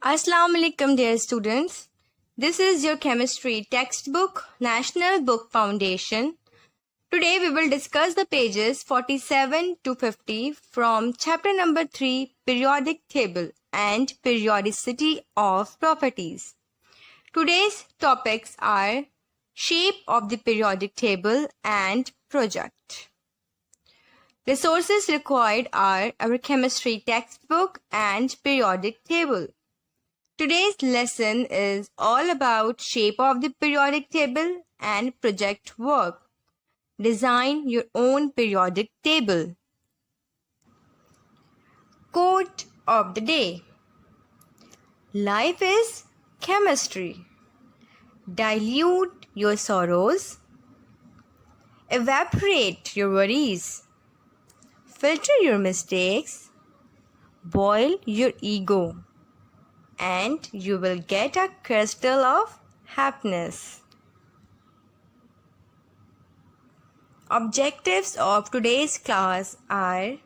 Assalamu alaikum, dear students. This is your chemistry textbook, National Book Foundation. Today we will discuss the pages 47 to 50 from chapter number 3, Periodic Table and Periodicity of Properties. Today's topics are shape of the periodic table and project. Resources required are our chemistry textbook and periodic table. Today's lesson is all about shape of the periodic table and project work. Design your own periodic table. Quote of the day. Life is chemistry. Dilute your sorrows. Evaporate your worries. Filter your mistakes. Boil your ego. And you will get a crystal of happiness. Objectives of today's class are: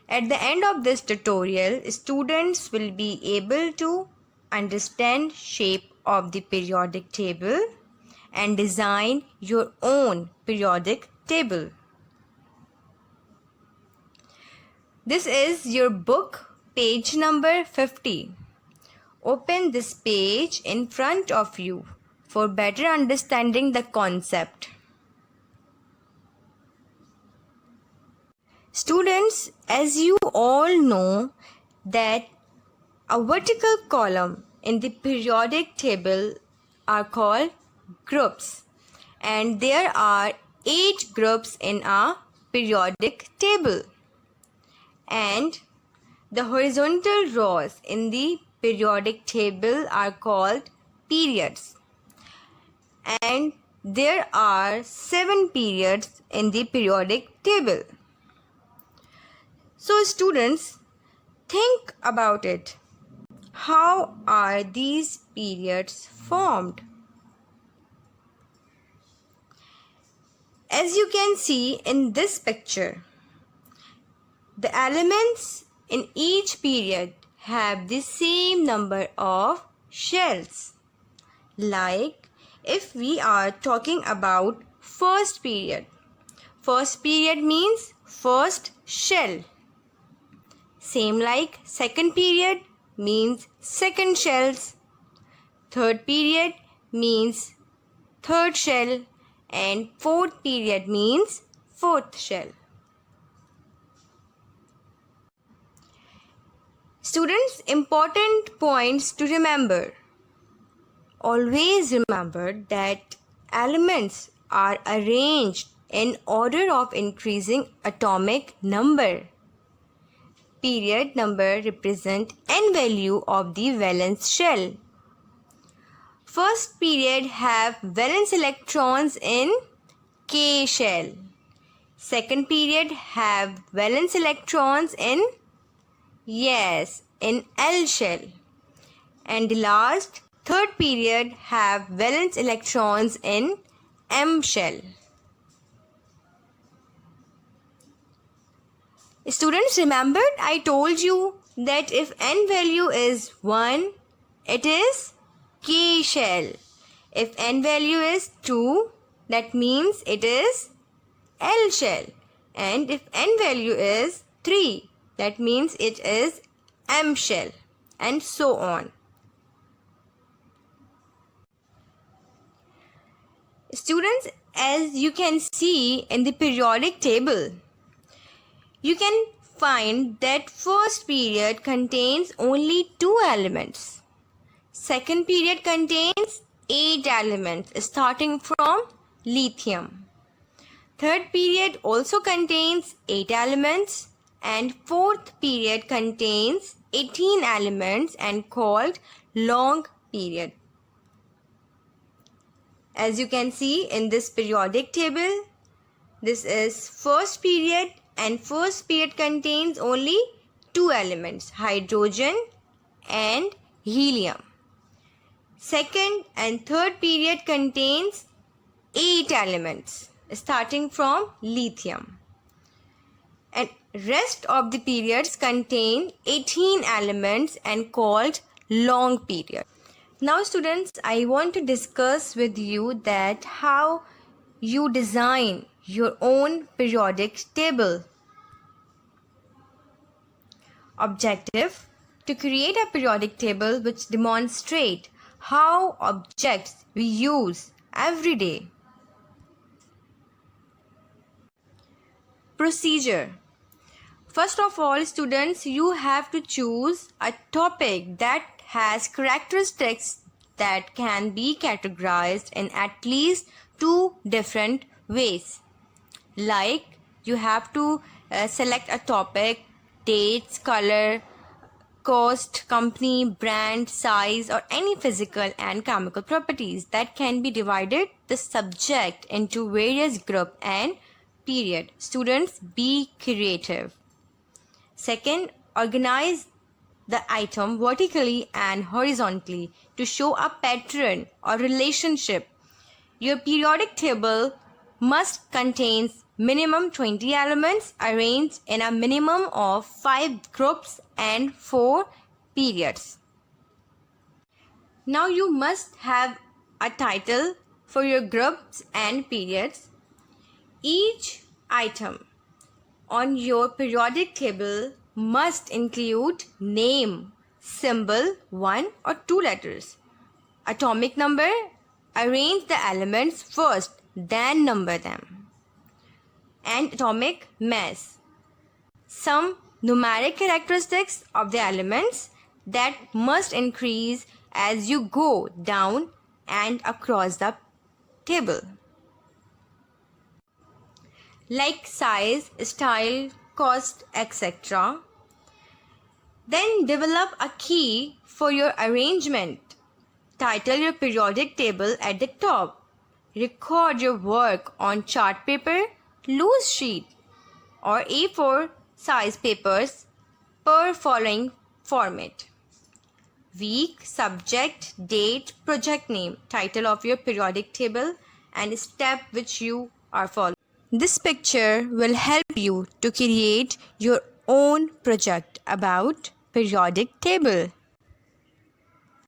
at the end of this tutorial, students will be able to understand shape of the periodic table and design your own periodic table. This is your book, page number 50. Open this page in front of you for better understanding the concept. Students, as you all know that a vertical column in the periodic table are called groups, and there are 8 groups in a periodic table, and the horizontal rows in the periodic table are called periods, and there are 7 periods in the periodic table. So students, think about it. How are these periods formed? As you can see in this picture, the elements in each period have the same number of shells. Like if we are talking about first period means first shell. Same like second period means second shells. Third period means third shell, and fourth period means fourth shell. Students, important points to remember. Always remember that elements are arranged in order of increasing atomic number. Period number represent n value of the valence shell. First period have valence electrons in K shell. Second period have valence electrons in L shell. And the last, third period have valence electrons in M shell. Students, remember I told you that if n value is 1, it is K shell. If n value is 2, that means it is L shell. And if n value is 3, that means it is M shell, and so on. Students, as you can see in the periodic table, you can find that first period contains only 2 elements. Second period contains 8 elements starting from lithium. Third period also contains 8 elements, and fourth period contains 18 elements and called long period. As you can see in this periodic table, this is first period, and first period contains only 2 elements, hydrogen and helium. Second and third period contains 8 elements starting from lithium. And rest of the periods contain 18 elements and called long period. Now students, I want to discuss with you that how you design your own periodic table. Objective: to create a periodic table which demonstrate how objects we use every day. Procedure: first of all, students, you have to choose a topic that has characteristics that can be categorized in at least 2 different ways. Like, you have to select a topic, dates, color, cost, company, brand, size, or any physical and chemical properties that can be divided the subject into various group and period. Students, be creative. Second, organize the item vertically and horizontally to show a pattern or relationship. Your periodic table must contain minimum 20 elements arranged in a minimum of 5 groups and 4 periods. Now you must have a title for your groups and periods. Each item on your periodic table must include name, symbol, 1 or 2 letters, atomic number, arrange the elements first, then number them, and atomic mass. Some numeric characteristics of the elements that must increase as you go down and across the table, like size, style, cost, etc. Then develop a key for your arrangement. Title your periodic table at the top. Record your work on chart paper, loose sheet, or A4 size papers per following format: week, subject, date, project name, title of your periodic table, and step which you are following. This picture will help you to create your own project about periodic table.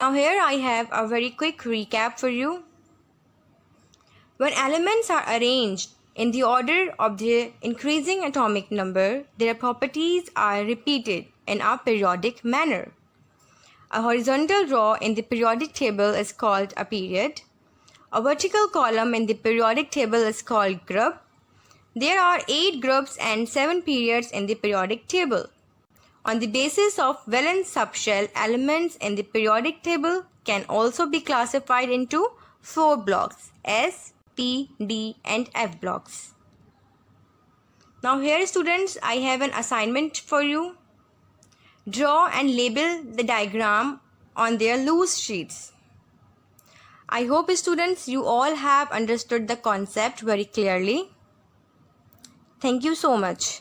Now here I have a very quick recap for you. When elements are arranged in the order of their increasing atomic number, their properties are repeated in a periodic manner. A horizontal row in the periodic table is called a period. A vertical column in the periodic table is called group. There are 8 groups and 7 periods in the periodic table. On the basis of valence subshell, elements in the periodic table can also be classified into 4 blocks: S, P, D, and F blocks. Now here students, I have an assignment for you. Draw and label the diagram on their loose sheets. I hope students, you all have understood the concept very clearly. Thank you so much.